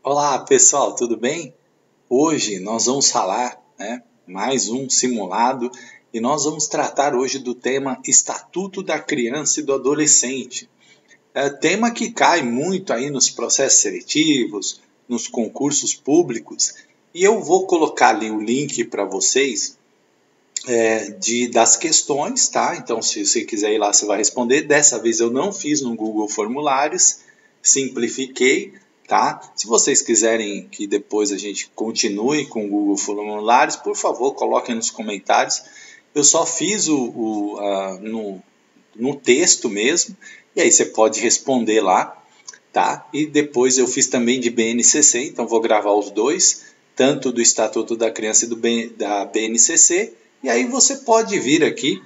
Olá pessoal, tudo bem? Hoje nós vamos falar, mais um simulado e nós vamos tratar hoje do tema Estatuto da Criança e do Adolescente. É tema que cai muito aí nos processos seletivos, nos concursos públicos, e eu vou colocar ali o link para vocês das questões, tá? Então se você quiser ir lá você vai responder. Dessa vez eu não fiz no Google Formulários, simplifiquei. Tá? Se vocês quiserem que depois a gente continue com o Google Formulários, por favor, coloquem nos comentários. Eu só fiz no texto mesmo, e aí você pode responder lá. Tá? E depois eu fiz também de BNCC, então vou gravar os dois, tanto do Estatuto da Criança e da BNCC, e aí você pode vir aqui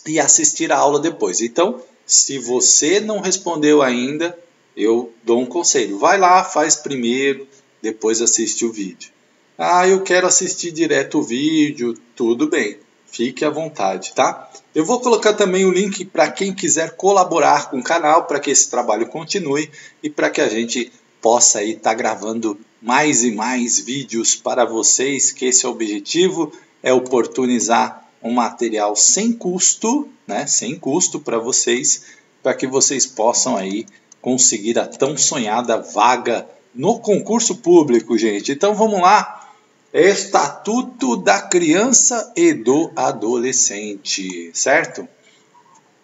e assistir a aula depois. Então, se você não respondeu ainda, eu dou um conselho. Vai lá, faz primeiro, depois assiste o vídeo. Ah, eu quero assistir direto o vídeo. Tudo bem, fique à vontade, tá? Eu vou colocar também o link para quem quiser colaborar com o canal, para que esse trabalho continue e para que a gente possa estar gravando mais e mais vídeos para vocês, que esse é o objetivo, é oportunizar um material sem custo, sem custo para vocês, para que vocês possam aí conseguir a tão sonhada vaga no concurso público, gente. Então vamos lá. Estatuto da Criança e do Adolescente, certo?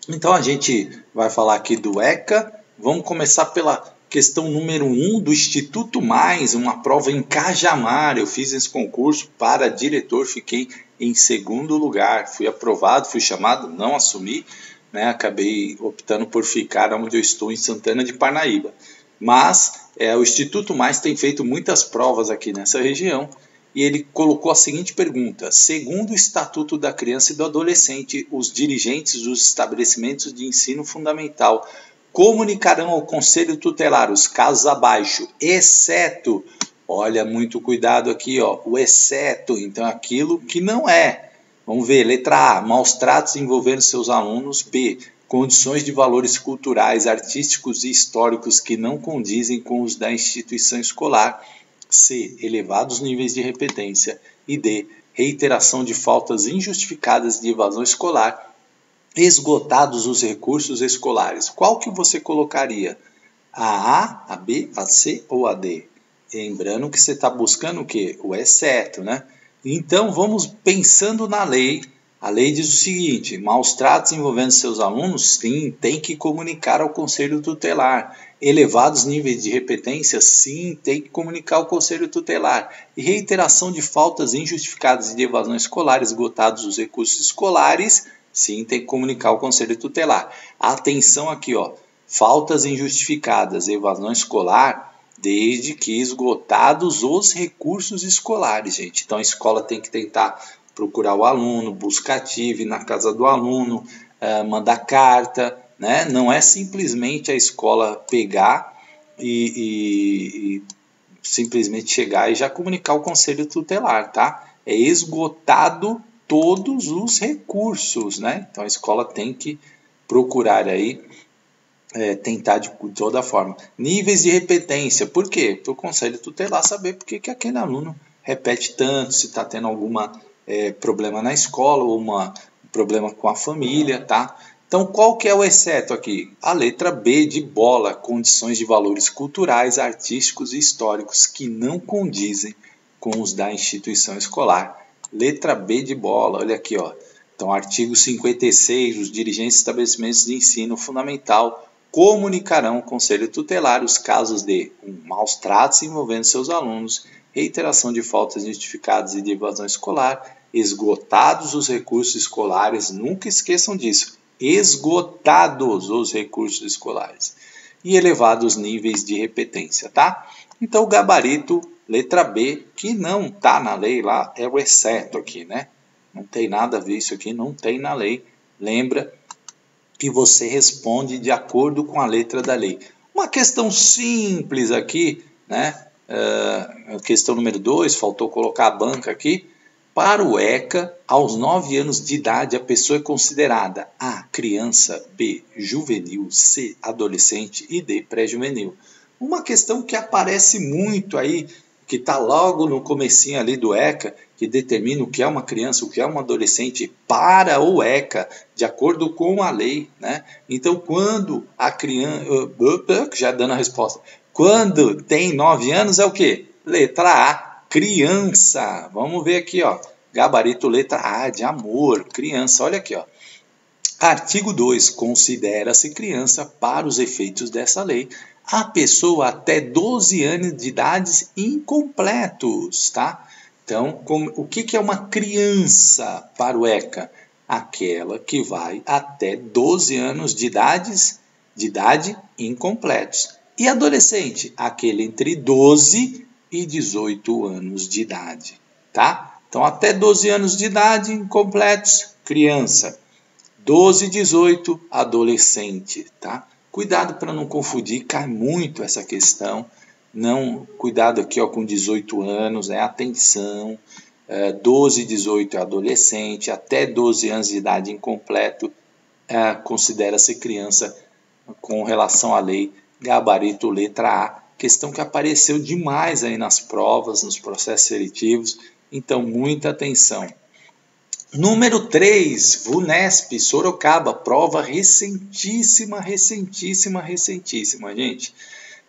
Então a gente vai falar aqui do ECA. Vamos começar pela questão número 1 do Instituto Mais, uma prova em Cajamar. Eu fiz esse concurso para diretor, fiquei em segundo lugar. Fui aprovado, fui chamado, não assumi. Acabei optando por ficar onde eu estou, em Santana de Parnaíba. Mas o Instituto Mais tem feito muitas provas aqui nessa região e ele colocou a seguinte pergunta: segundo o Estatuto da Criança e do Adolescente, os dirigentes dos estabelecimentos de ensino fundamental comunicarão ao Conselho Tutelar os casos abaixo, exceto, olha, muito cuidado aqui, o exceto, então aquilo que não é. Vamos ver, letra A, maus tratos envolvendo seus alunos. B, condições de valores culturais, artísticos e históricos que não condizem com os da instituição escolar. C, elevados níveis de repetência. E D, reiteração de faltas injustificadas de evasão escolar, esgotados os recursos escolares. Qual que você colocaria? A, a B, a C ou a D? Lembrando que você está buscando o quê? O exceto, né? Então, vamos pensando na lei. A lei diz o seguinte: maus tratos envolvendo seus alunos, sim, tem que comunicar ao Conselho Tutelar. Elevados níveis de repetência, sim, tem que comunicar ao Conselho Tutelar. E reiteração de faltas injustificadas de evasão escolar, esgotados os recursos escolares, sim, tem que comunicar ao Conselho Tutelar. Atenção aqui, faltas injustificadas, evasão escolar, desde que esgotados os recursos escolares, gente. Então a escola tem que tentar procurar o aluno, busca ativo, ir na casa do aluno, mandar carta, né? Não é simplesmente a escola pegar e simplesmente chegar e já comunicar ao Conselho Tutelar, tá? É esgotado todos os recursos, né? Então a escola tem que procurar aí tentar de toda forma. Níveis de repetência. Por quê? Para o Conselho Tutelar saber por que aquele aluno repete tanto, se está tendo algum problema na escola ou um problema com a família, tá? Então, qual que é o exceto aqui? A letra B de bola, condições de valores culturais, artísticos e históricos que não condizem com os da instituição escolar. Letra B de bola, olha aqui, Então, artigo 56, os dirigentes de estabelecimentos de ensino fundamental comunicarão ao Conselho Tutelar os casos de maus tratos envolvendo seus alunos, reiteração de faltas justificadas e de evasão escolar, esgotados os recursos escolares, nunca esqueçam disso, esgotados os recursos escolares, e elevados níveis de repetência, tá? Então o gabarito, letra B, que não está na lei lá, é o exceto aqui, né? Não tem nada a ver isso aqui, não tem na lei. Lembra que você responde de acordo com a letra da lei. Uma questão simples aqui, né? Questão número 2, faltou colocar a banca aqui. Para o ECA, aos 9 anos de idade, a pessoa é considerada A, criança, B, juvenil, C, adolescente e D, pré-juvenil. Uma questão que aparece muito aí, que está logo no comecinho ali do ECA, que determina o que é uma criança, o que é um adolescente para o ECA, de acordo com a lei, né? Então, quando a criança... Já dando a resposta. Quando tem 9 anos é o quê? Letra A, criança. Vamos ver aqui, ó. Gabarito letra A, de amor, criança. Olha aqui, ó. Artigo 2. Considera-se criança, para os efeitos dessa lei, a pessoa até 12 anos de idade incompletos, tá? Então, o que é uma criança para o ECA? Aquela que vai até 12 anos de idade incompletos. E adolescente? Aquele entre 12 e 18 anos de idade, tá? Então, até 12 anos de idade incompletos, criança. 12 e 18, adolescente, tá? Cuidado para não confundir, cai muito essa questão. Não, cuidado aqui ó, com 18 anos, atenção. 12 e 18 é adolescente, até 12 anos de idade incompleto, considera-se criança com relação à lei, gabarito letra A. Questão que apareceu demais aí nas provas, nos processos seletivos, então muita atenção. Número 3, VUNESP, Sorocaba, prova recentíssima, gente.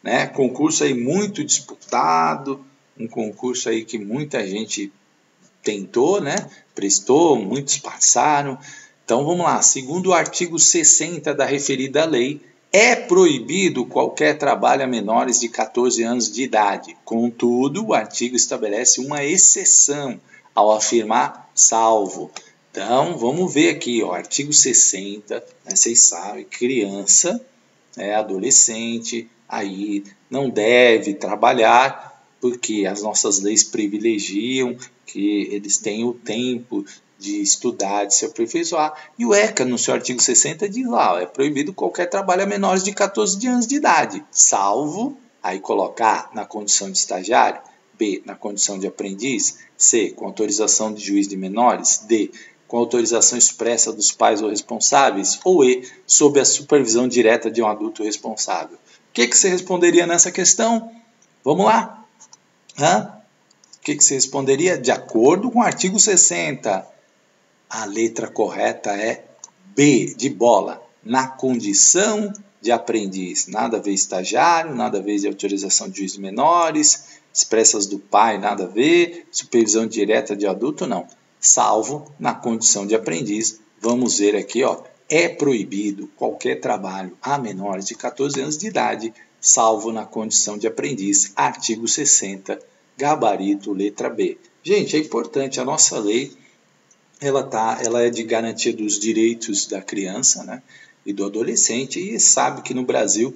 Né? Concurso aí muito disputado, um concurso aí que muita gente tentou, né? Prestou, muitos passaram. Então vamos lá, segundo o artigo 60 da referida lei, é proibido qualquer trabalho a menores de 14 anos de idade. Contudo, o artigo estabelece uma exceção ao afirmar salvo. Então, vamos ver aqui, ó, artigo 60, né, vocês sabem, criança, adolescente, aí não deve trabalhar, porque as nossas leis privilegiam que eles tenham o tempo de estudar, de se aperfeiçoar. E o ECA, no seu artigo 60, diz lá, ó, é proibido qualquer trabalho a menores de 14 anos de idade, salvo, aí colocar na condição de estagiário, B, na condição de aprendiz, C, com autorização de juiz de menores, D, com autorização expressa dos pais ou responsáveis, ou E, sob a supervisão direta de um adulto responsável. O que você responderia nessa questão? Vamos lá. O que você responderia? De acordo com o artigo 60. A letra correta é B, de bola, na condição de aprendiz. Nada a ver estagiário, nada a ver de autorização de juiz de menores, expressas do pai, nada a ver, supervisão direta de adulto, não. Salvo na condição de aprendiz. Vamos ver aqui, ó, é proibido qualquer trabalho a menores de 14 anos de idade, salvo na condição de aprendiz, artigo 60, gabarito, letra B. Gente, é importante, a nossa lei, ela é de garantia dos direitos da criança, né, e do adolescente, e sabe que no Brasil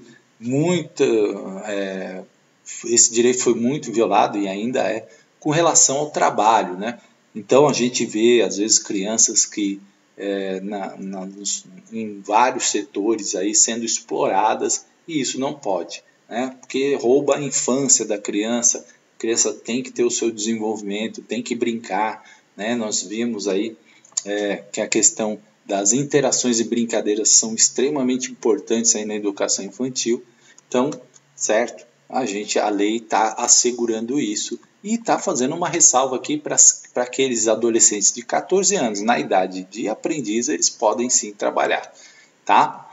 esse direito foi muito violado e ainda é com relação ao trabalho, né? Então a gente vê às vezes crianças que em vários setores aí sendo exploradas, e isso não pode, né? Porque rouba a infância da criança. A criança tem que ter o seu desenvolvimento, tem que brincar, né? Nós vimos aí que a questão das interações e brincadeiras são extremamente importantes aí na educação infantil. Então, certo? A lei está assegurando isso e está fazendo uma ressalva aqui para aqueles adolescentes de 14 anos, na idade de aprendiz, eles podem sim trabalhar, tá?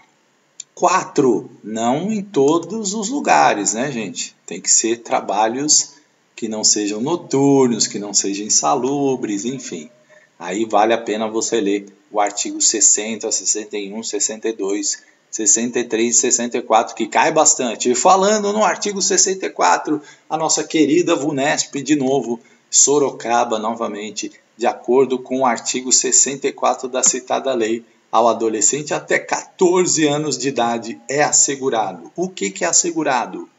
4, não em todos os lugares, né, gente? Tem que ser trabalhos que não sejam noturnos, que não sejam insalubres, enfim. Aí vale a pena você ler o artigo 60, 61, 62, 63 e 64, que cai bastante. E falando no artigo 64, a nossa querida VUNESP, de novo, Sorocaba, novamente, de acordo com o artigo 64 da citada lei, ao adolescente até 14 anos de idade é assegurado. O que é assegurado?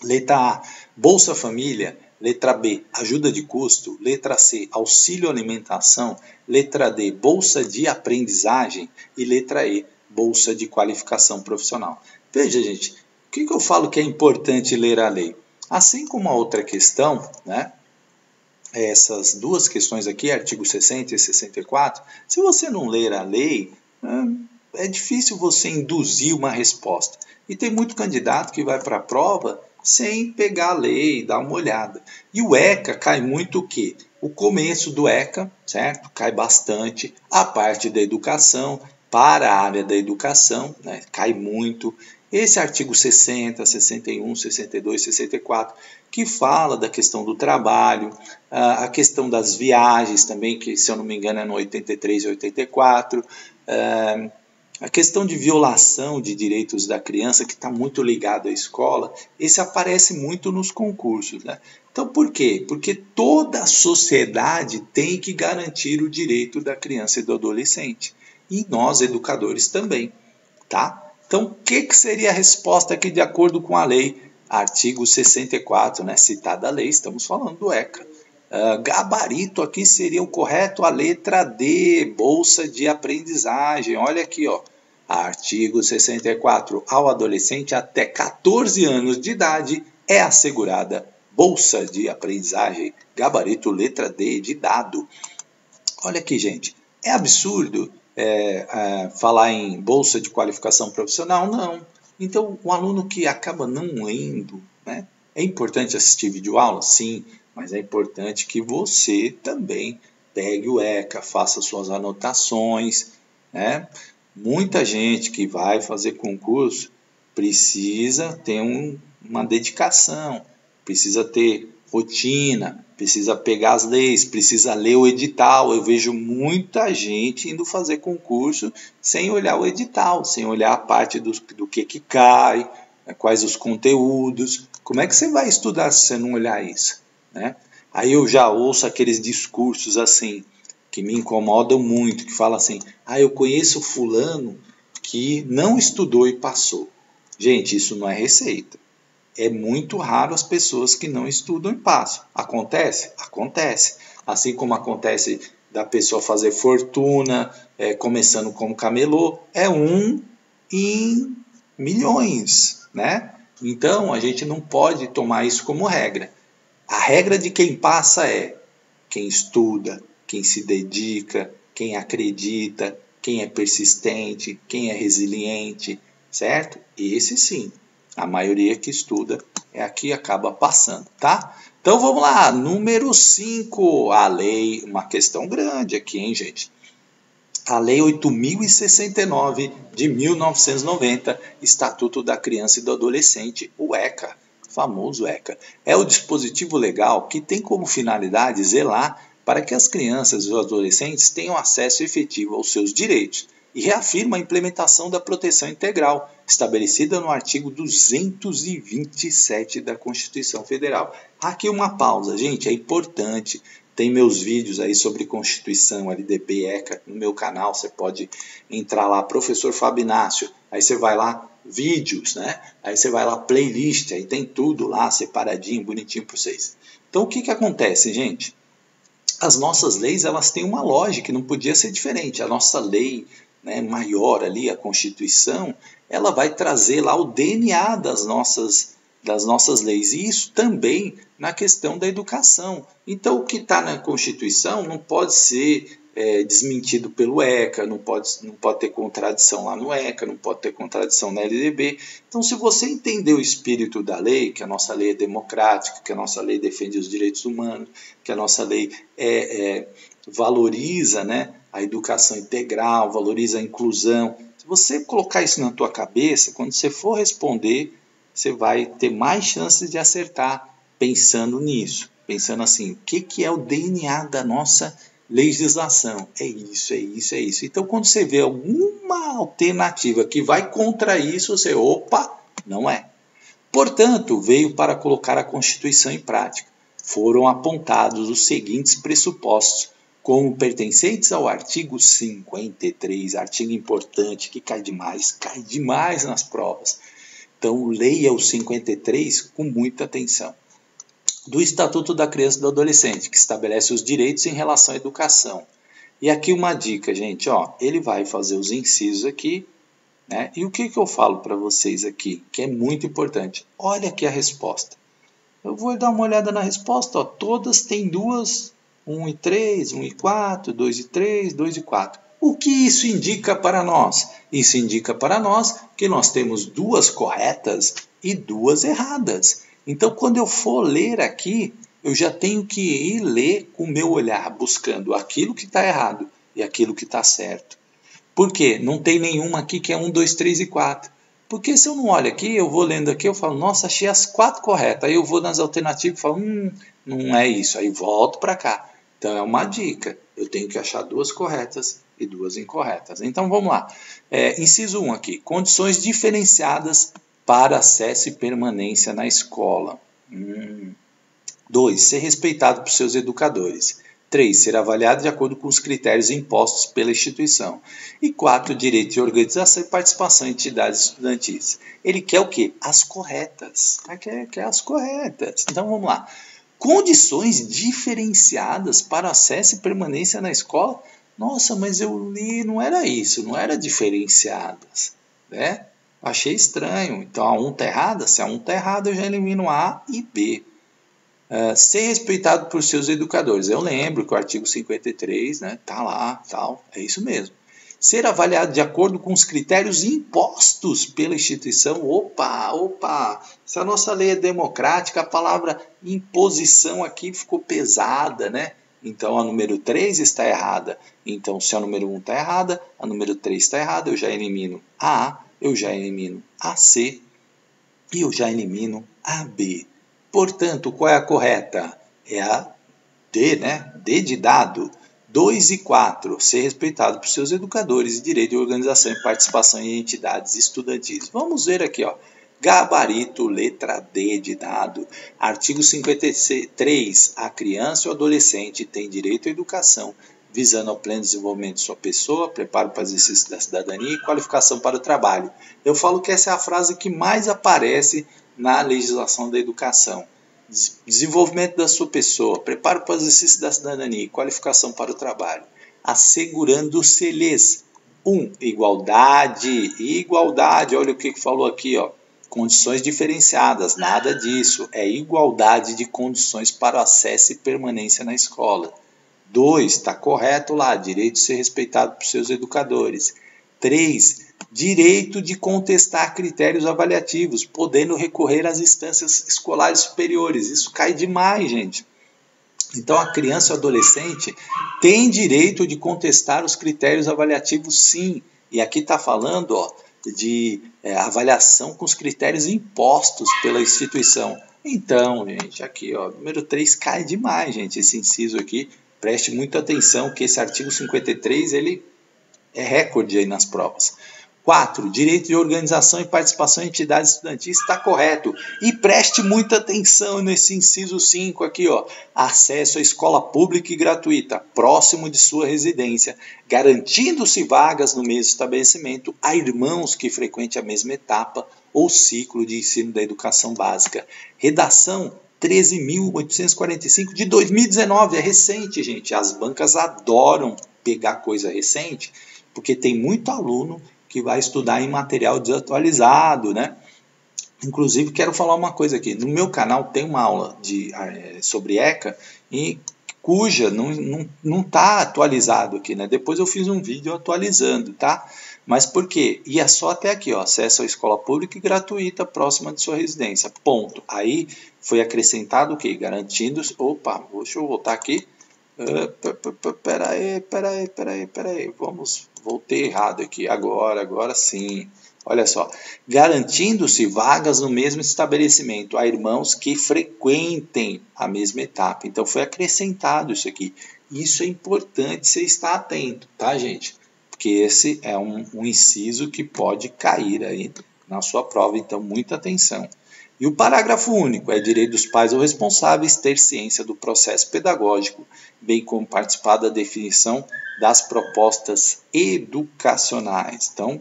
Letra A, Bolsa Família. Letra B, ajuda de custo. Letra C, auxílio alimentação. Letra D, bolsa de aprendizagem. E letra E, bolsa de qualificação profissional. Veja, gente, o que eu falo que é importante ler a lei? Assim como a outra questão, né? Essas duas questões aqui, artigo 60 e 64, se você não ler a lei, é difícil você induzir uma resposta. E tem muito candidato que vai para a prova sem pegar a lei, dar uma olhada. E o ECA cai muito o quê? O começo do ECA, certo? Cai bastante. A parte da educação, para a área da educação, né? Cai muito. Esse artigo 60, 61, 62, 64, que fala da questão do trabalho, a questão das viagens também, que se eu não me engano é no 83 e 84, a questão de violação de direitos da criança, que está muito ligado à escola, esse aparece muito nos concursos, né? Então, por quê? Porque toda a sociedade tem que garantir o direito da criança e do adolescente. E nós, educadores, também, tá? Então, o que seria a resposta aqui de acordo com a lei? Artigo 64, né? Citada a lei, estamos falando do ECA. Gabarito aqui seria o correto, a letra D, bolsa de aprendizagem. Olha aqui, ó. Artigo 64. Ao adolescente até 14 anos de idade é assegurada bolsa de aprendizagem. Gabarito letra D de dado. Olha aqui, gente. É absurdo falar em bolsa de qualificação profissional? Não. Então, o aluno que acaba não lendo, né? É importante assistir videoaula? Sim, mas é importante que você também pegue o ECA, faça suas anotações, né? Muita gente que vai fazer concurso precisa ter uma dedicação, precisa ter rotina, precisa pegar as leis, precisa ler o edital. Eu vejo muita gente indo fazer concurso sem olhar o edital, sem olhar a parte do que cai, quais os conteúdos. Como é que você vai estudar se você não olhar isso, né? Aí eu já ouço aqueles discursos assim, que me incomodam muito, que falam assim, eu conheço fulano que não estudou e passou. Gente, isso não é receita. É muito raro as pessoas que não estudam e passam. Acontece? Acontece. Assim como acontece da pessoa fazer fortuna, começando como camelô, é 1 em milhões, né? Então, a gente não pode tomar isso como regra. A regra de quem passa é quem estuda, quem se dedica, quem acredita, quem é persistente, quem é resiliente, certo? Esse sim, a maioria que estuda é a que acaba passando, tá? Então vamos lá, número 5, a lei, uma questão grande aqui, hein, gente? A Lei 8.069 de 1990, Estatuto da Criança e do Adolescente, o ECA, famoso ECA, é o dispositivo legal que tem como finalidade zelar para que as crianças e os adolescentes tenham acesso efetivo aos seus direitos e reafirma a implementação da proteção integral, estabelecida no artigo 227 da Constituição Federal. Aqui uma pausa, gente, é importante. Tem meus vídeos aí sobre Constituição, LDB, ECA, no meu canal, você pode entrar lá, Professor Fábio Inácio, aí você vai lá, vídeos, né? Aí você vai lá, playlist, aí tem tudo lá, separadinho, bonitinho para vocês. Então, o que acontece, gente? As nossas leis, elas têm uma lógica, não podia ser diferente. A nossa lei, né, maior ali, a Constituição, ela vai trazer lá o DNA das nossas leis. E isso também na questão da educação. Então, o que está na Constituição não pode ser desmentido pelo ECA, não pode ter contradição lá no ECA, não pode ter contradição na LDB. Então, se você entender o espírito da lei, que a nossa lei é democrática, que a nossa lei defende os direitos humanos, que a nossa lei valoriza, né, a educação integral, valoriza a inclusão, se você colocar isso na tua cabeça, quando você for responder, você vai ter mais chances de acertar pensando nisso, pensando assim, o que é o DNA da nossa legislação? É isso, é isso, é isso. Então, quando você vê alguma alternativa que vai contra isso, você, opa, não é. Portanto, veio para colocar a Constituição em prática. Foram apontados os seguintes pressupostos, como pertencentes ao artigo 53, artigo importante, que cai demais nas provas. Então, leia o 53 com muita atenção. Do Estatuto da Criança e do Adolescente, que estabelece os direitos em relação à educação. E aqui uma dica, gente, ó, ele vai fazer os incisos aqui, né? E o que eu falo para vocês aqui, que é muito importante? Olha aqui a resposta. Eu vou dar uma olhada na resposta, ó, todas têm duas, 1 e 3, 1 e 4, 2 e 3, 2 e 4. O que isso indica para nós? Isso indica para nós que nós temos 2 corretas e 2 erradas. Então, quando eu for ler aqui, eu já tenho que ir ler com o meu olhar, buscando aquilo que está errado e aquilo que está certo. Por quê? Não tem nenhuma aqui que é 1, 2, 3 e 4. Porque se eu não olho aqui, eu vou lendo aqui, eu falo, nossa, achei as 4 corretas. Aí eu vou nas alternativas e falo, não é isso. Aí volto para cá. Então é uma dica. Eu tenho que achar 2 corretas e 2 incorretas. Então vamos lá. Inciso 1 aqui. Condições diferenciadas para acesso e permanência na escola. 2. Ser respeitado por seus educadores. 3. Ser avaliado de acordo com os critérios impostos pela instituição. E 4. Direito de organização e participação em entidades estudantis. Ele quer o quê? As corretas. Quer as corretas. Então vamos lá. Condições diferenciadas para acesso e permanência na escola? Nossa, mas eu li, não era isso, não era diferenciadas, né? Achei estranho. Então a 1 está errada? Se a 1 está errada, eu já elimino A e B. Ser respeitado por seus educadores. Eu lembro que o artigo 53, né, tá lá, tal, é isso mesmo. Ser avaliado de acordo com os critérios impostos pela instituição. Opa, se a nossa lei é democrática, a palavra imposição aqui ficou pesada, né? Então a número 3 está errada. Então se a número 1 está errada, a número 3 está errada, eu já elimino a A, eu já elimino a C e eu já elimino a B. Portanto, qual é a correta? É a D, né? D de dado. 2 e 4. Ser respeitado por seus educadores e direito de organização e participação em entidades estudantis. Vamos ver aqui, ó. Gabarito, letra D de dado. Artigo 53. A criança ou adolescente tem direito à educação, visando ao pleno desenvolvimento de sua pessoa, preparo para o exercício da cidadania e qualificação para o trabalho. Eu falo que essa é a frase que mais aparece na legislação da educação. Desenvolvimento da sua pessoa, preparo para o exercício da cidadania e qualificação para o trabalho. Assegurando-se-lhes 1. Igualdade, olha o que falou aqui, ó. Condições diferenciadas, nada disso. É igualdade de condições para o acesso e permanência na escola. 2. Está correto lá, direito de ser respeitado por seus educadores. 3. Direito de contestar critérios avaliativos, podendo recorrer às instâncias escolares superiores. Isso cai demais, gente. Então, a criança ou adolescente tem direito de contestar os critérios avaliativos, sim. E aqui está falando, ó, de avaliação com os critérios impostos pela instituição. Então, gente, aqui, ó, número 3 cai demais, gente, esse inciso aqui. Preste muita atenção que esse artigo 53, ele é recorde aí nas provas. 4. Direito de organização e participação em entidades estudantis está correto. E preste muita atenção nesse inciso 5 aqui, ó. Acesso à escola pública e gratuita, próximo de sua residência, garantindo-se vagas no mesmo estabelecimento a irmãos que frequentem a mesma etapa ou ciclo de ensino da educação básica. Redação 13.845 de 2019, é recente, gente. As bancas adoram pegar coisa recente, porque tem muito aluno que vai estudar em material desatualizado, né? Inclusive, quero falar uma coisa aqui. No meu canal tem uma aula sobre ECA, e cuja não está atualizado aqui, né? Depois eu fiz um vídeo atualizando, tá? Mas por quê? Ia só até aqui, ó, acesso à escola pública e gratuita próxima de sua residência, ponto. Aí foi acrescentado o quê? Garantindo... Opa, deixa eu voltar aqui. Peraí. Voltei errado aqui. Agora sim. Olha só. Garantindo-se vagas no mesmo estabelecimento a irmãos que frequentem a mesma etapa. Então foi acrescentado isso aqui. Isso é importante você estar atento, tá, gente? Porque esse é um inciso que pode cair aí na sua prova. Então, muita atenção. E o parágrafo único é direito dos pais ou responsáveis ter ciência do processo pedagógico, bem como participar da definição das propostas educacionais. Então,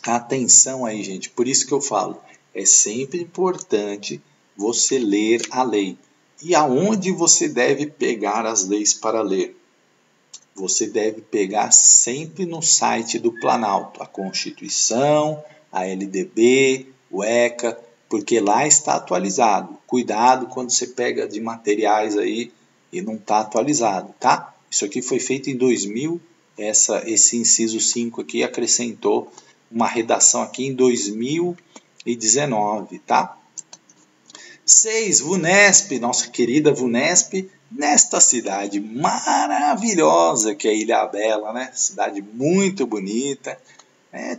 atenção aí, gente. Por isso que eu falo, é sempre importante você ler a lei. E aonde você deve pegar as leis para ler? Você deve pegar sempre no site do Planalto, a Constituição, a LDB, o ECA, porque lá está atualizado. Cuidado quando você pega de materiais aí e não está atualizado, tá? Isso aqui foi feito em 2019. esse inciso 5 aqui acrescentou uma redação aqui em 2019, tá? 6. VUNESP, nossa querida VUNESP, nesta cidade maravilhosa que é Ilhabela, né? Cidade muito bonita.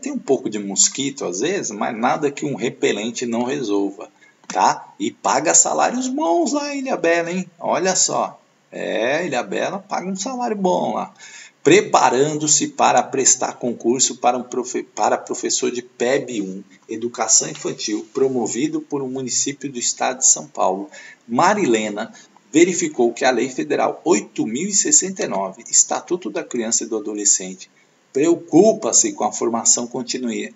Tem um pouco de mosquito às vezes, mas nada que um repelente não resolva, tá? E paga salários bons lá em Ilhabela, hein? Olha só. Ilhabela paga um salário bom lá. Preparando-se para prestar concurso para professor de PEB 1, Educação Infantil, promovido por um município do estado de São Paulo. Marilena verificou que a Lei Federal 8.069, Estatuto da Criança e do Adolescente, preocupa-se com a formação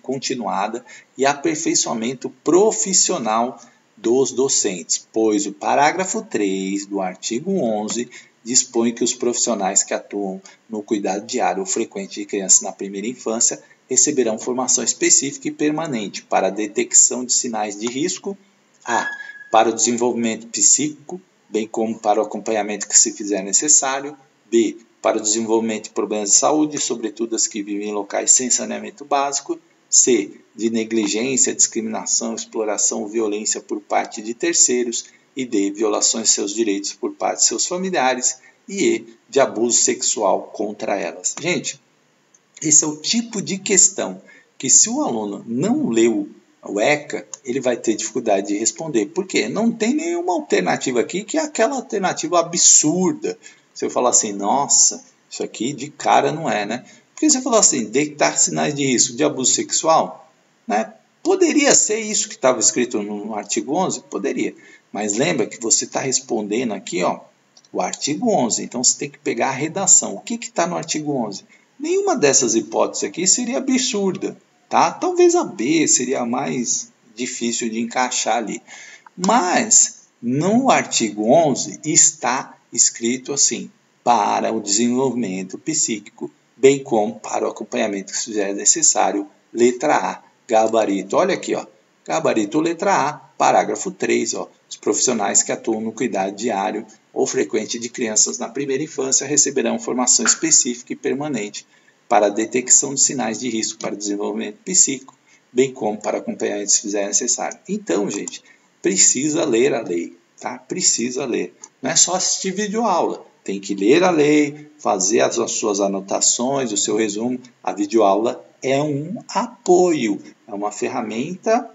continuada e aperfeiçoamento profissional dos docentes, pois o parágrafo 3 do artigo 11 dispõe que os profissionais que atuam no cuidado diário ou frequente de crianças na primeira infância receberão formação específica e permanente para a detecção de sinais de risco, para o desenvolvimento psíquico, bem como para o acompanhamento que se fizer necessário, b. para o desenvolvimento de problemas de saúde, sobretudo as que vivem em locais sem saneamento básico, c. de negligência, discriminação, exploração ou violência por parte de terceiros, e d. violações de seus direitos por parte de seus familiares, e e. de abuso sexual contra elas. Gente, esse é o tipo de questão que, se o aluno não leu o ECA, ele vai ter dificuldade de responder. Por quê? Não tem nenhuma alternativa aqui que é aquela alternativa absurda. Se eu falar assim, nossa, isso aqui de cara não é, né? Porque você falou assim, detectar sinais de risco de abuso sexual, né? Poderia ser isso que estava escrito no artigo 11? Poderia. Mas lembra que você está respondendo aqui, ó, o artigo 11. Então você tem que pegar a redação. O que está no artigo 11? Nenhuma dessas hipóteses aqui seria absurda, tá? Talvez a B seria a mais difícil de encaixar ali. Mas no artigo 11 está escrito assim, para o desenvolvimento psíquico, bem como para o acompanhamento que se fizer necessário, letra A, gabarito. Olha aqui, ó, gabarito letra A, parágrafo 3, ó, os profissionais que atuam no cuidado diário ou frequente de crianças na primeira infância receberão formação específica e permanente para a detecção de sinais de risco para o desenvolvimento psíquico, bem como para acompanhamento se fizer necessário. Então, gente, precisa ler a lei, tá? Precisa ler. Não é só assistir videoaula. Tem que ler a lei, fazer as suas anotações, o seu resumo. A videoaula é um apoio, é uma ferramenta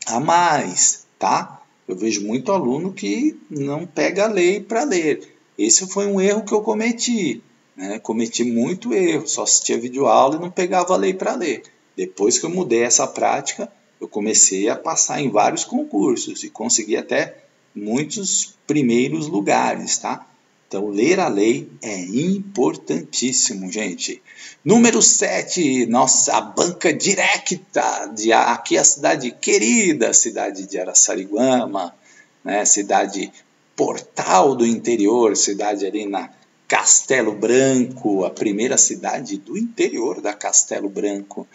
a mais, tá? Eu vejo muito aluno que não pega a lei para ler. Esse foi um erro que eu cometi, né? Cometi muito erro, só assistia videoaula e não pegava a lei para ler. Depois que eu mudei essa prática, eu comecei a passar em vários concursos e consegui até muitos primeiros lugares, tá? Então, ler a lei é importantíssimo, gente. Número 7, nossa banca directa, aqui a cidade querida, cidade de Araçariguama, né? Cidade portal do interior, cidade ali na Castelo Branco, a primeira cidade do interior da Castelo Branco.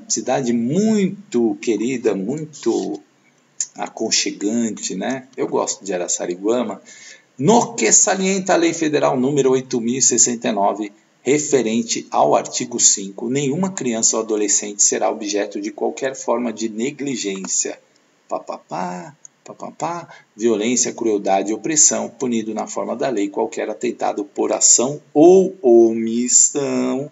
Cidade muito querida, muito aconchegante, né? Eu gosto de Araçariguama. No que salienta a Lei Federal número 8.069, referente ao artigo 5, nenhuma criança ou adolescente será objeto de qualquer forma de negligência, violência, crueldade e opressão, punido na forma da lei qualquer atentado por ação ou omissão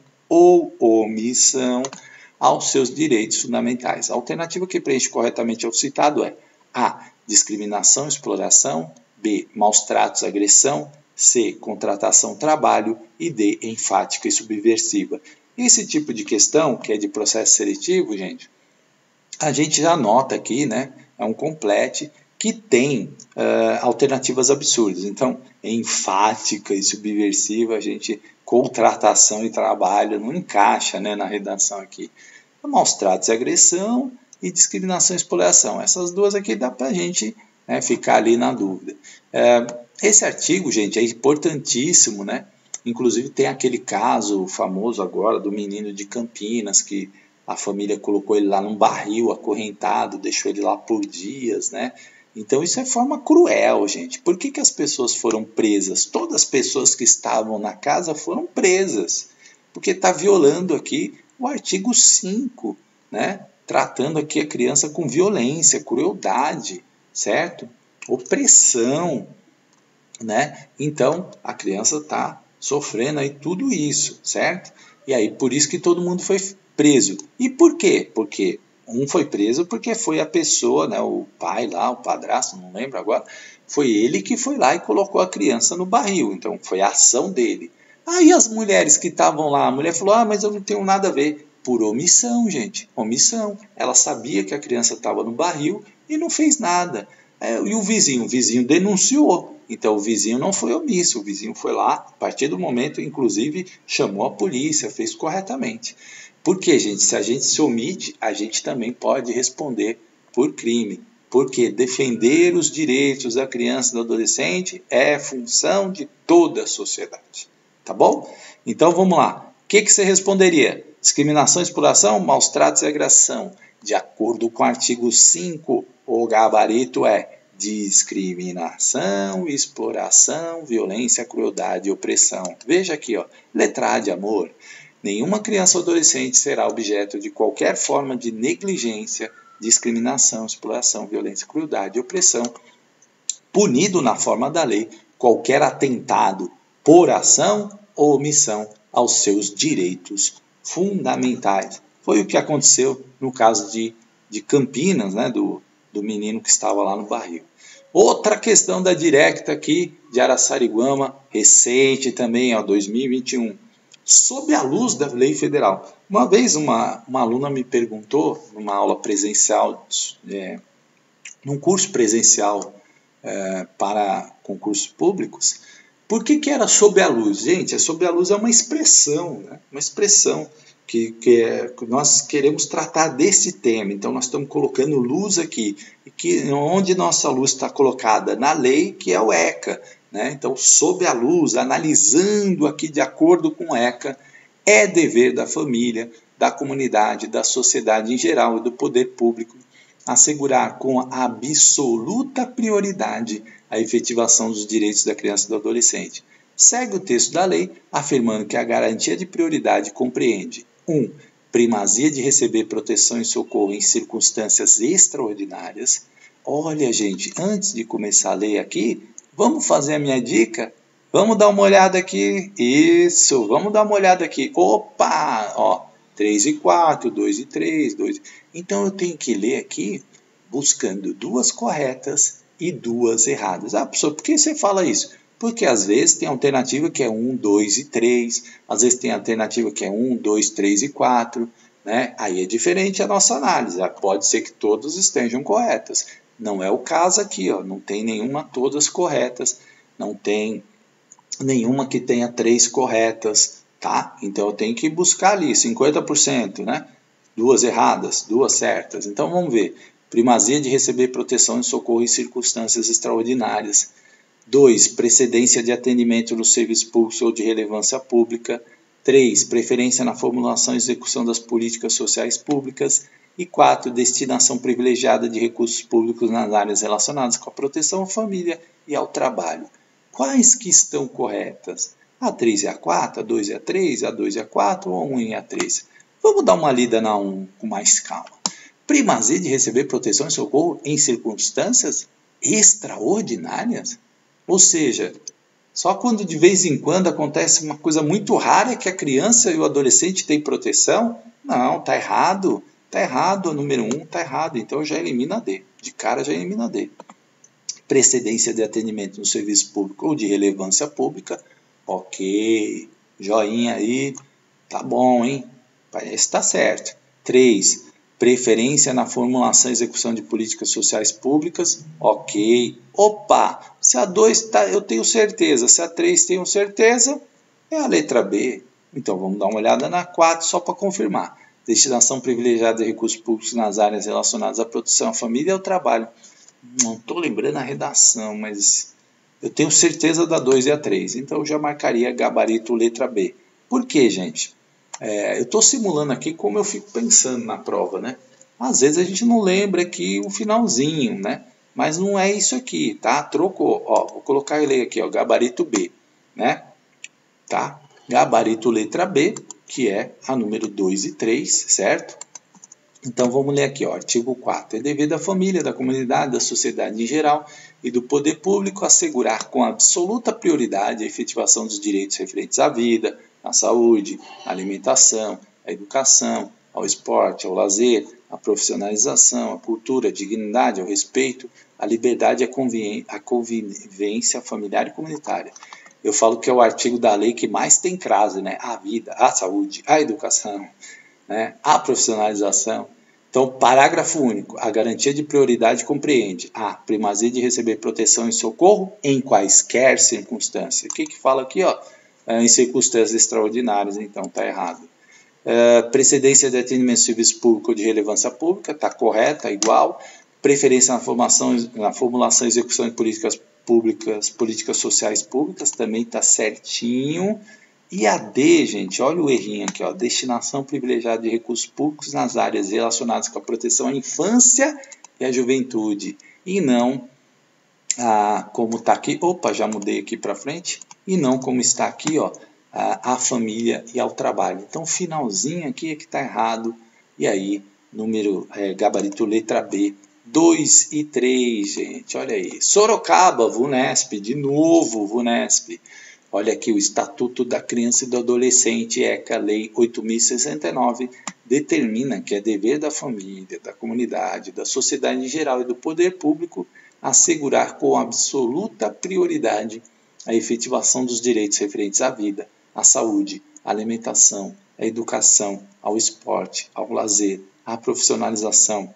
aos seus direitos fundamentais. A alternativa que preenche corretamente ao citado é A. Discriminação, exploração, B. Maus tratos, agressão, C. Contratação, trabalho e D. Enfática e subversiva. Esse tipo de questão, que é de processo seletivo, gente, a gente já nota aqui, né? É um complete que tem alternativas absurdas. Então, enfática e subversiva, a gente, contratação e trabalho, não encaixa, né, na redação aqui. Maus tratos e agressão e discriminação e exploração. Essas duas aqui dá para a gente, né, ficar ali na dúvida. Esse artigo, gente, é importantíssimo, né? Inclusive tem aquele caso famoso agora do menino de Campinas, que a família colocou ele lá num barril acorrentado, deixou ele lá por dias, né? Então isso é forma cruel, gente. Por que as pessoas foram presas? Todas as pessoas que estavam na casa foram presas. porque está violando aqui o artigo 5, né? Tratando aqui a criança com violência, crueldade, certo? Opressão, né? Então, a criança está sofrendo aí tudo isso, certo? E aí, por isso que todo mundo foi preso. E por quê? Porque um foi preso porque foi a pessoa, né, o pai lá, o padrasto, não lembro agora, foi ele que foi lá e colocou a criança no barril. Então, foi a ação dele. Aí as mulheres que estavam lá, a mulher falou, mas eu não tenho nada a ver. Por omissão, gente, omissão. Ela sabia que a criança estava no barril e não fez nada. E o vizinho denunciou. Então o vizinho não foi omisso, o vizinho foi lá, a partir do momento, inclusive, chamou a polícia, fez corretamente. Porque, gente, se a gente se omite, a gente também pode responder por crime. Porque defender os direitos da criança e do adolescente é função de toda a sociedade. Tá bom? Então vamos lá. O que você responderia? Discriminação, exploração, maus tratos e agressão. De acordo com o artigo 5, o gabarito é discriminação, exploração, violência, crueldade e opressão. Veja aqui, ó, letra A de amor. Nenhuma criança ou adolescente será objeto de qualquer forma de negligência, discriminação, exploração, violência, crueldade e opressão, punido na forma da lei qualquer atentado por ação ou omissão aos seus direitos fundamentais. Foi o que aconteceu no caso de Campinas, né, do menino que estava lá no barril. Outra questão da Directa aqui, de Araçariguama, recente também, 2021. Sob a luz da lei federal. Uma vez uma aluna me perguntou, numa aula presencial, num curso presencial para concursos públicos, por que era sob a luz? Gente, sob a luz é uma expressão, né? Uma expressão que nós queremos tratar desse tema. Então, nós estamos colocando luz aqui. E onde nossa luz está colocada? Na lei, que é o ECA. Né? Então, sob a luz, analisando aqui de acordo com o ECA, é dever da família, da comunidade, da sociedade em geral e do poder público assegurar com absoluta prioridade a efetivação dos direitos da criança e do adolescente. Segue o texto da lei, afirmando que a garantia de prioridade compreende 1. Primazia de receber proteção e socorro em circunstâncias extraordinárias. Olha, gente, antes de começar a ler aqui, vamos fazer a minha dica? Vamos dar uma olhada aqui. Isso, vamos dar uma olhada aqui. Opa, ó, 3 e 4, 2 e 3, 2. Então eu tenho que ler aqui buscando 2 corretas e 2 erradas. Ah, professor, por que você fala isso? Porque às vezes tem alternativa que é 1, 2 e 3, às vezes tem alternativa que é 1, 2, 3 e 4, né? Aí é diferente a nossa análise, pode ser que todas estejam corretas. Não é o caso aqui, ó, não tem nenhuma todas corretas, não tem nenhuma que tenha 3 corretas, tá? Então eu tenho que buscar ali 50%, né? 2 erradas, 2 certas. Então vamos ver. Primazia de receber proteção e socorro em circunstâncias extraordinárias. 2. Precedência de atendimento no serviço público ou de relevância pública. 3. Preferência na formulação e execução das políticas sociais públicas. E 4. Destinação privilegiada de recursos públicos nas áreas relacionadas com a proteção à família e ao trabalho. Quais que estão corretas? A 3 e a 4, a 2 e a 3, a 2 e a 4 ou a 1 e a 3? Vamos dar uma lida na 1 com mais calma. Primazia de receber proteção e socorro em circunstâncias extraordinárias? Ou seja, só quando de vez em quando acontece uma coisa muito rara que a criança e o adolescente têm proteção? Não, está errado. Está errado, a número 1 está errado. Então já elimina a D. De cara já elimina a D. Precedência de atendimento no serviço público ou de relevância pública. Ok, joinha aí. Tá bom, hein? Parece que está certo. 3. Preferência na formulação e execução de políticas sociais públicas. Ok. Opa! Se a 2 tá, eu tenho certeza. Se a 3 tenho certeza, é a letra B. Então vamos dar uma olhada na 4 só para confirmar. Destinação privilegiada de recursos públicos nas áreas relacionadas à proteção à família e ao trabalho. Não estou lembrando a redação, mas eu tenho certeza da 2 e a 3. Então eu já marcaria gabarito letra B. Por quê, gente? Eu estou simulando aqui como eu fico pensando na prova, né? Às vezes a gente não lembra aqui o finalzinho, né? Mas não é isso aqui, tá? Trocou. Ó, vou colocar ele aqui, ó, gabarito B, né? Tá? Gabarito letra B. que é a número 2 e 3, certo? Então vamos ler aqui, ó, artigo 4. É dever da família, da comunidade, da sociedade em geral e do poder público assegurar com absoluta prioridade a efetivação dos direitos referentes à vida, à saúde, à alimentação, à educação, ao esporte, ao lazer, à profissionalização, à cultura, à dignidade, ao respeito, à liberdade e à convivência familiar e comunitária. Eu falo que é o artigo da lei que mais tem crase, né? A vida, a saúde, a educação, né? A profissionalização. Então, parágrafo único. A garantia de prioridade compreende a primazia de receber proteção e socorro em quaisquer circunstâncias. O que fala aqui? Ó? Em circunstâncias extraordinárias, então está errado. Precedência de atendimento de serviço público de relevância pública, está correta, igual. Preferência na formulação e execução de políticas públicas, políticas sociais públicas, também está certinho. E a D, gente, olha o errinho aqui, ó, destinação privilegiada de recursos públicos nas áreas relacionadas com a proteção à infância e à juventude. E não, como está aqui, opa, já mudei aqui para frente, e não como está aqui, ó, à família e ao trabalho. Então, finalzinho aqui é que está errado, e aí, gabarito letra B, 2 e 3, gente, olha aí. Sorocaba, VUNESP, de novo VUNESP. Olha aqui, o Estatuto da Criança e do Adolescente, ECA, Lei 8.069, determina que é dever da família, da comunidade, da sociedade em geral e do poder público assegurar com absoluta prioridade a efetivação dos direitos referentes à vida, à saúde, à alimentação, à educação, ao esporte, ao lazer, à profissionalização,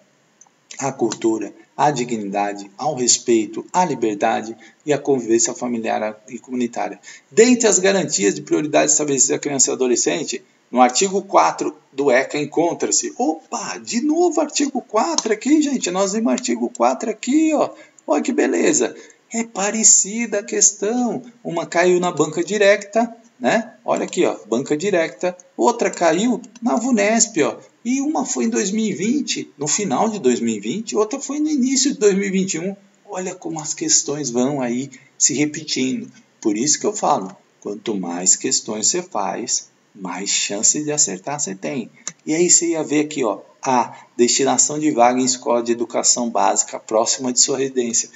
à cultura, à dignidade, ao respeito, à liberdade e à convivência familiar e comunitária. Dentre as garantias de prioridade estabelecidas à criança e adolescente, no artigo 4 do ECA encontra-se... Opa, de novo artigo 4 aqui, gente. Nós vimos artigo 4 aqui, ó. Olha que beleza. É parecida a questão. Uma caiu na banca direta, né? Olha aqui, ó, banca direta. Outra caiu na VUNESP, ó. E uma foi em 2020, no final de 2020, outra foi no início de 2021. Olha como as questões vão aí se repetindo. Por isso que eu falo, quanto mais questões você faz, mais chances de acertar você tem. E aí você ia ver aqui, ó, a destinação de vaga em escola de educação básica próxima de sua residência.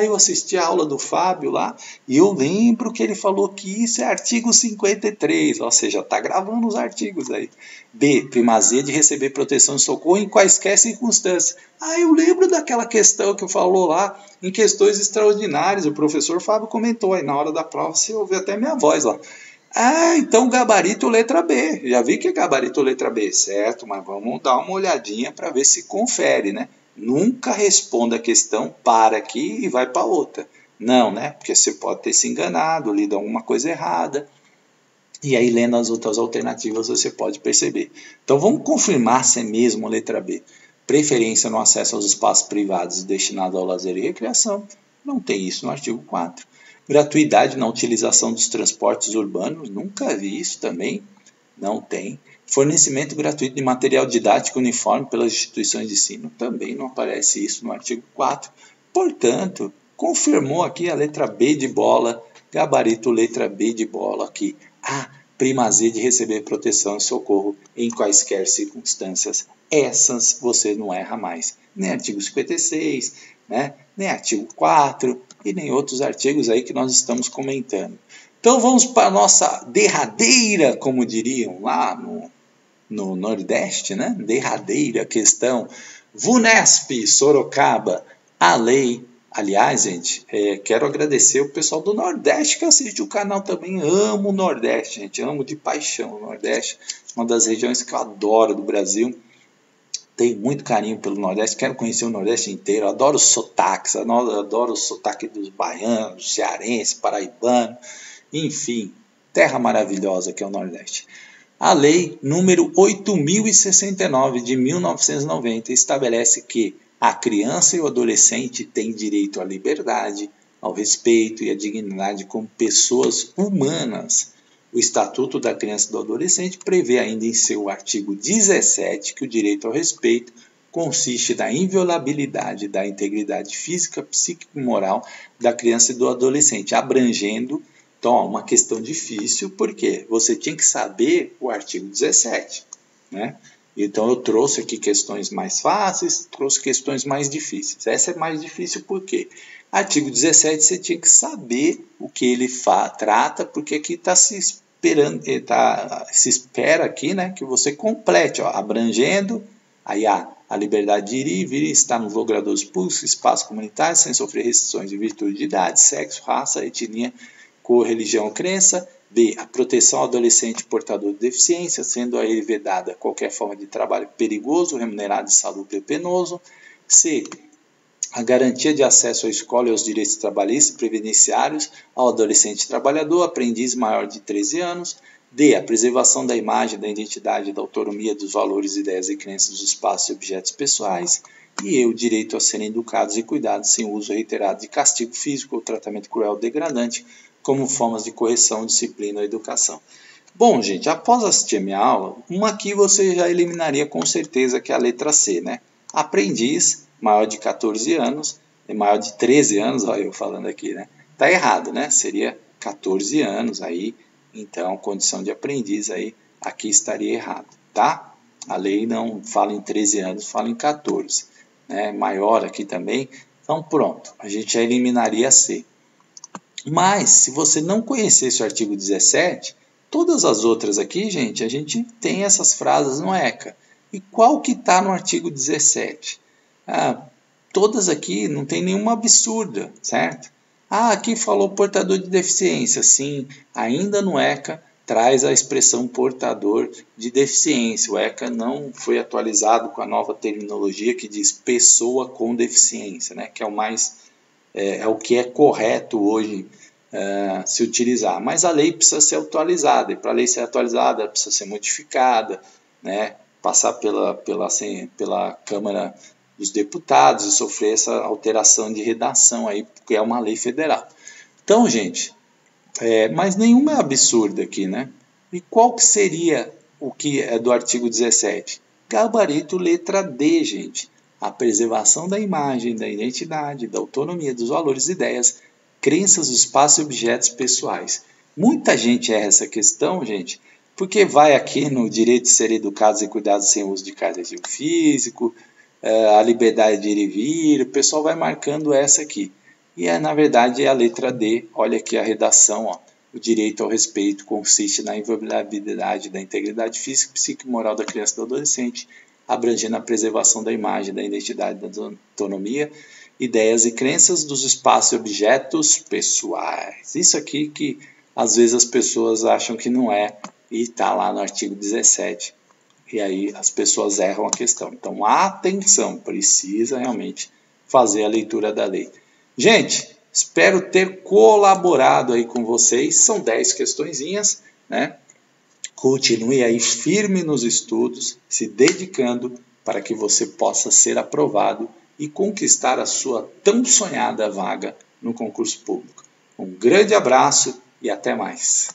Eu assisti a aula do Fábio lá e eu lembro que ele falou que isso é artigo 53, ou seja, está gravando os artigos aí. B, primazia de receber proteção e socorro em quaisquer circunstâncias. Eu lembro daquela questão que eu falou lá, em questões extraordinárias, o professor Fábio comentou aí na hora da prova, você ouviu até minha voz lá. Então gabarito letra B, já vi que é gabarito letra B, certo, mas vamos dar uma olhadinha para ver se confere, né? Nunca responda a questão, para aqui e vai para outra. Não, né? Porque você pode ter se enganado, lido alguma coisa errada. E aí, lendo as outras alternativas, você pode perceber. Então, vamos confirmar se é mesmo a letra B. Preferência no acesso aos espaços privados destinados ao lazer e recreação. Não tem isso no artigo 4. Gratuidade na utilização dos transportes urbanos. Nunca vi isso também. Não tem. Fornecimento gratuito de material didático uniforme pelas instituições de ensino. Também não aparece isso no artigo 4. Portanto, confirmou aqui a letra B de bola, gabarito letra B de bola aqui. A primazia de receber proteção e socorro em quaisquer circunstâncias. Essas você não erra mais. Nem artigo 56, né? Nem artigo 4 e nem outros artigos aí que nós estamos comentando. Então vamos para a nossa derradeira, como diriam lá no Nordeste, né? Derradeira questão. VUNESP, Sorocaba, a lei. Aliás, gente, quero agradecer o pessoal do Nordeste que assiste o canal também. Amo o Nordeste, gente. Amo de paixão o Nordeste. Uma das regiões que eu adoro do Brasil. Tenho muito carinho pelo Nordeste. Quero conhecer o Nordeste inteiro. Adoro os sotaques. Adoro o sotaque dos baianos, cearense, paraibano. Enfim, terra maravilhosa que é o Nordeste. A lei número 8.069 de 1990 estabelece que a criança e o adolescente têm direito à liberdade, ao respeito e à dignidade como pessoas humanas. O Estatuto da Criança e do Adolescente prevê ainda em seu artigo 17 que o direito ao respeito consiste na inviolabilidade da integridade física, psíquica e moral da criança e do adolescente, abrangendo Então, ó, uma questão difícil, porque você tinha que saber o artigo 17, né? Então, eu trouxe aqui questões mais fáceis, trouxe questões mais difíceis. Essa é mais difícil por quê? Artigo 17, você tinha que saber o que ele trata, porque aqui está se esperando, se espera aqui, né, que você complete, ó, abrangendo, aí a liberdade de ir e vir, estar nos logradouros públicos, espaço comunitário, sem sofrer restrições de virtude de idade, sexo, raça, etnia, cor, religião ou crença. B. A proteção ao adolescente portador de deficiência, sendo a ele vedada qualquer forma de trabalho perigoso, remunerado, insalubre ou penoso. C. A garantia de acesso à escola e aos direitos trabalhistas e previdenciários ao adolescente trabalhador, aprendiz maior de 13 anos. D. A preservação da imagem, da identidade, da autonomia, dos valores, ideias e crenças dos espaços e objetos pessoais. E E. O direito a serem educados e cuidados sem uso reiterado de castigo físico ou tratamento cruel ou degradante, como formas de correção, disciplina ou educação. Bom, gente, após assistir a minha aula, uma aqui você já eliminaria com certeza, que é a letra C, né? Aprendiz, maior de 14 anos, maior de 13 anos, olha eu falando aqui, né? Tá errado, né? Seria 14 anos aí, então condição de aprendiz aí, aqui estaria errado, tá? A lei não fala em 13 anos, fala em 14, né? Maior aqui também, então pronto, a gente já eliminaria C. Mas, se você não conhecesse o artigo 17, todas as outras aqui, gente, a gente tem essas frases no ECA. E qual que está no artigo 17? Todas aqui não tem nenhuma absurda, certo? Aqui falou portador de deficiência. Sim, ainda no ECA traz a expressão portador de deficiência. O ECA não foi atualizado com a nova terminologia que diz pessoa com deficiência, né? Que é o mais... é o que é correto hoje se utilizar. Mas a lei precisa ser atualizada, e para a lei ser atualizada, ela precisa ser modificada, né? Passar pela Câmara dos Deputados e sofrer essa alteração de redação, aí, porque é uma lei federal. Então, gente, mas nenhuma é absurda aqui, né? E qual que seria o que é do artigo 17? Gabarito letra D, gente. A preservação da imagem, da identidade, da autonomia, dos valores e ideias, crenças, espaços e objetos pessoais. Muita gente erra essa questão, gente, porque vai aqui no direito de ser educados e cuidados sem uso de castigo físico, a liberdade de ir e vir, o pessoal vai marcando essa aqui. E na verdade é a letra D, olha aqui a redação, ó. O direito ao respeito consiste na inviolabilidade da integridade física, psíquica e moral da criança e do adolescente, abrangendo a preservação da imagem, da identidade, da autonomia, ideias e crenças dos espaços e objetos pessoais. Isso aqui que às vezes as pessoas acham que não é, e está lá no artigo 17. E aí as pessoas erram a questão. Então, atenção, precisa realmente fazer a leitura da lei. Gente, espero ter colaborado aí com vocês. São 10 questõezinhas, né? Continue aí firme nos estudos, se dedicando para que você possa ser aprovado e conquistar a sua tão sonhada vaga no concurso público. Um grande abraço e até mais.